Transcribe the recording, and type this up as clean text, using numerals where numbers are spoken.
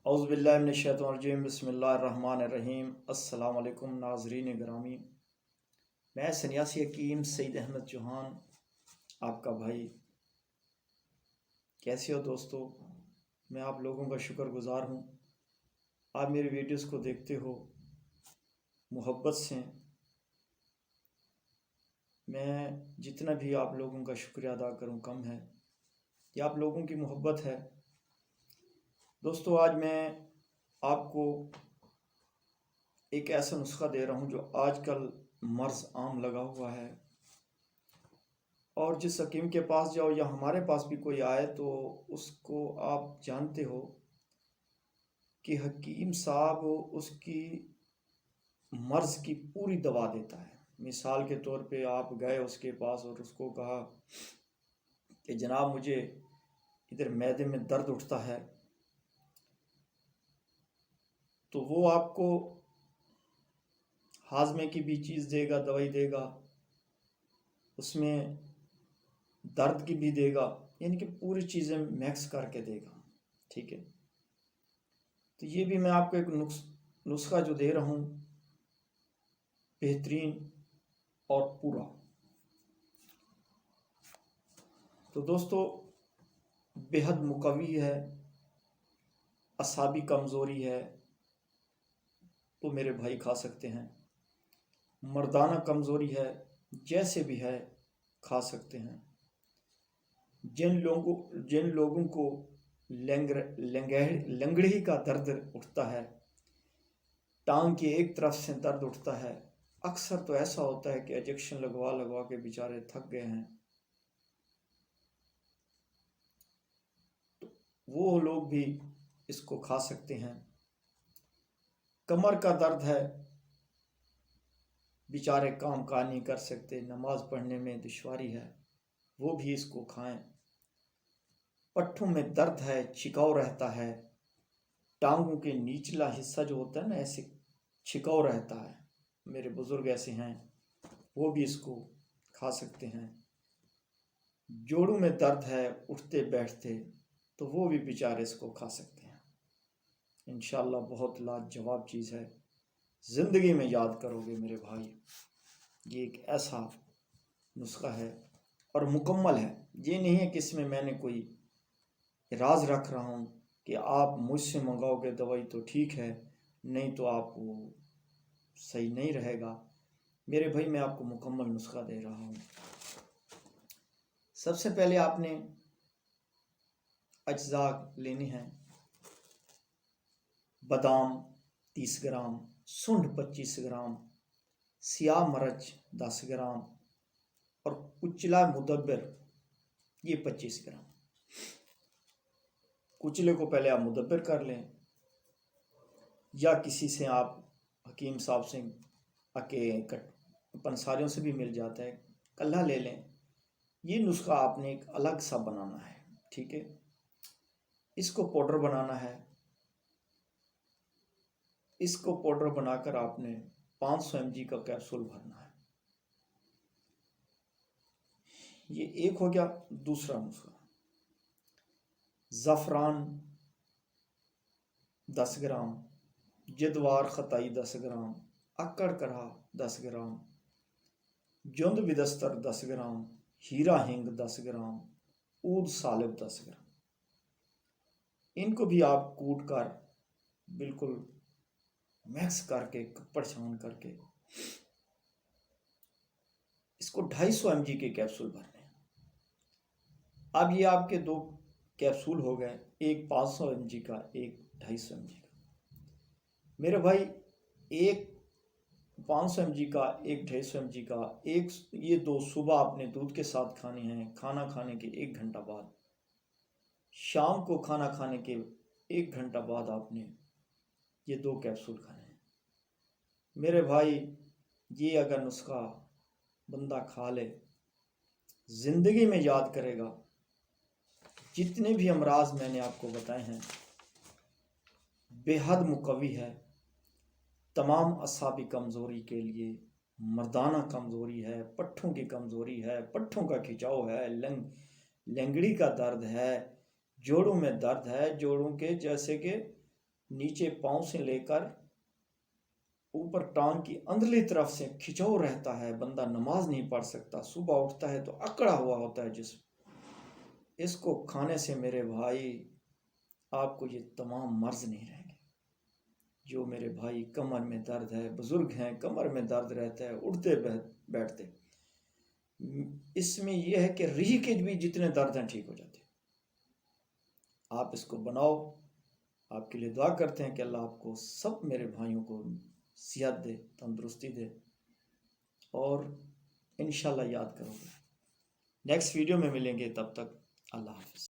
اعوذ باللہ من الشیطان الرجیم، بسم اللہ الرحمن الرحیم۔ السلام علیکم ناظرین گرامی، میں سنیاسی حکیم سعید احمد چوہان آپ کا بھائی، کیسے ہو دوستو؟ میں آپ لوگوں کا شکر گزار ہوں، آپ میری ویڈیوز کو دیکھتے ہو محبت سے۔ میں جتنا بھی آپ لوگوں کا شکریہ ادا کروں کم ہے، یہ آپ لوگوں کی محبت ہے۔ دوستو، آج میں آپ کو ایک ایسا نسخہ دے رہا ہوں جو آج کل مرض عام لگا ہوا ہے، اور جس حکیم کے پاس جاؤ یا ہمارے پاس بھی کوئی آئے تو اس کو آپ جانتے ہو کہ حکیم صاحب اس کی مرض کی پوری دوا دیتا ہے۔ مثال کے طور پہ آپ گئے اس کے پاس اور اس کو کہا کہ جناب مجھے ادھر معدے میں درد اٹھتا ہے، تو وہ آپ کو ہاضمے کی بھی چیز دے گا، دوائی دے گا، اس میں درد کی بھی دے گا، یعنی کہ پوری چیزیں میکس کر کے دے گا، ٹھیک ہے۔ تو یہ بھی میں آپ کو ایک نسخہ جو دے رہا ہوں، بہترین اور پورا۔ تو دوستو، بے حد مقوی ہے، اعصابی کمزوری ہے تو میرے بھائی کھا سکتے ہیں، مردانہ کمزوری ہے جیسے بھی ہے کھا سکتے ہیں۔ جن لوگوں کو لنگڑی کا درد اٹھتا ہے، ٹانگ کی ایک طرف سے درد اٹھتا ہے، اکثر تو ایسا ہوتا ہے کہ انجیکشن لگوا کے بیچارے تھک گئے ہیں، تو وہ لوگ بھی اس کو کھا سکتے ہیں۔ کمر کا درد ہے، بیچارے کام کاج نہیں کر سکتے، نماز پڑھنے میں دشواری ہے، وہ بھی اس کو کھائیں۔ پٹھوں میں درد ہے، چھکاؤ رہتا ہے، ٹانگوں کے نچلا حصہ جو ہوتا ہے نا ایسے چھکاؤ رہتا ہے، میرے بزرگ ایسے ہیں، وہ بھی اس کو کھا سکتے ہیں۔ جوڑوں میں درد ہے اٹھتے بیٹھتے، تو وہ بھی بیچارے اس کو کھا سکتے ہیں۔ انشاءاللہ بہت لاجواب چیز ہے، زندگی میں یاد کرو گے میرے بھائی۔ یہ ایک ایسا نسخہ ہے اور مکمل ہے، یہ نہیں ہے کہ اس میں نے کوئی راز رکھ رہا ہوں کہ آپ مجھ سے منگاؤ گے دوائی تو ٹھیک ہے، نہیں تو آپ وہ صحیح نہیں رہے گا۔ میرے بھائی، میں آپ کو مکمل نسخہ دے رہا ہوں۔ سب سے پہلے آپ نے اجزاء لینے ہیں: بادام 30 گرام، سنڈ 25 گرام، سیاہ مرچ 10 گرام اور کچلا مدبر یہ 25 گرام۔ کچلے کو پہلے آپ مدبر کر لیں، یا کسی سے آپ حکیم صاحب سے پنساریوں سے بھی مل جاتا ہے، کلھا لے لیں۔ یہ نسخہ آپ نے ایک الگ سا بنانا ہے، ٹھیک ہے۔ اس کو پاؤڈر بنانا ہے، اس کو پاؤڈر بنا کر آپ نے 500 mg کا کیپسول بھرنا ہے۔ یہ ایک ہو گیا۔ دوسرا نسخہ: زعفران 10 گرام، جدوار خطائی 10 گرام، اکڑ کرہ 10 گرام، جند بدستر 10 گرام، ہیرا ہنگ 10 گرام، عود سالب 10 گرام۔ ان کو بھی آپ کوٹ کر بالکل میکس کر کے کپڑ چھان کر کے اس کو 250 mg کے کیپسول بھرنے ہیں۔ اب یہ آپ کے 2 کیپسول ہو گئے، ایک 500 mg کا، ایک 250 mg کا۔ میرے بھائی، ایک 500 mg کا، ایک 250 mg کا، یہ 2 صبح آپ نے دودھ کے ساتھ کھانے ہیں، کھانا کھانے کے 1 گھنٹہ بعد، شام کو کھانا کھانے کے 1 گھنٹہ بعد آپ نے یہ 2 کیپسول کھانے ہیں۔ میرے بھائی، یہ اگر نسخہ بندہ کھا لے، زندگی میں یاد کرے گا۔ جتنے بھی امراض میں نے آپ کو بتائے ہیں، بے حد مقوی ہے۔ تمام اعصابی کمزوری کے لیے، مردانہ کمزوری ہے، پٹھوں کی کمزوری ہے، پٹھوں کا کھچاؤ ہے، لنگڑی کا درد ہے، جوڑوں میں درد ہے، جوڑوں کے جیسے کہ نیچے پاؤں سے لے کر اوپر ٹانگ کی اندرلی طرف سے کھچاؤ رہتا ہے، بندہ نماز نہیں پڑھ سکتا، صبح اٹھتا ہے تو اکڑا ہوا ہوتا ہے جسم۔ اس کو کھانے سے میرے بھائی آپ کو یہ تمام مرض نہیں رہیں گے۔ جو میرے بھائی کمر میں درد ہے، بزرگ ہیں کمر میں درد رہتا ہے اٹھتے بیٹھتے، اس میں یہ ہے کہ ریح کے بھی جتنے درد ہیں ٹھیک ہو جاتے ہیں۔ آپ اس کو بناؤ، آپ کے لیے دعا کرتے ہیں کہ اللہ آپ کو سب میرے بھائیوں کو صحت دے، تندرستی دے، اور انشاءاللہ یاد کرو گے۔ نیکسٹ ویڈیو میں ملیں گے، تب تک اللہ حافظ۔